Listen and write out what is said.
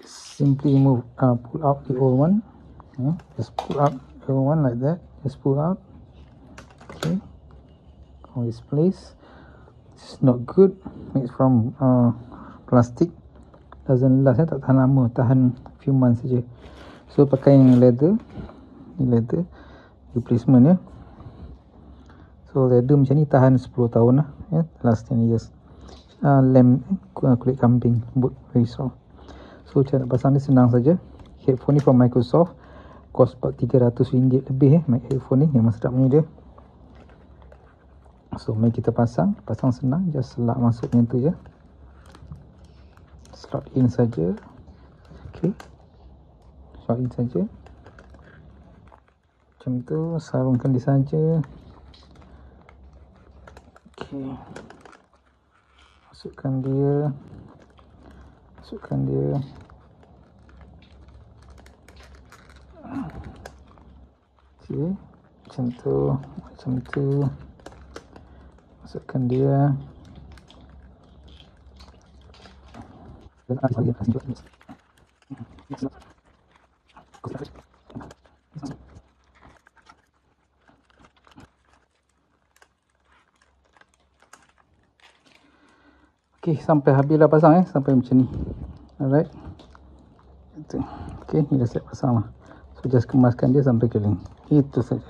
simply pull out the old one. Just pull out the old one like that. Just pull out. Okay, on its place. It's not good. It's from plastic. Doesn't last, tak tahan lama, tahan few months saja. So pakai yang leather. Ni leather replacement ya. So leather macam ni tahan 10 tahun lah ya, last 10 years. Lem kulit kambing, lembut, very soft. So cara nak pasang ni senang saja. Headphone ni from Microsoft, cost about RM300 lebih headphone ni, memang sedap punya dia. So mari kita pasang senang, just selak masuk macam tu je. Slot in saja. Okay, slot in saja macam tu, sarungkan dia saja. Okay, masukkan dia. Okay, macam tu, masukkan dia. Okay, sampai habislah pasang sampai macam ni. Alright. Okay, ni dah siap pasang lah. So just kemaskan dia sampai kering. Itu saja.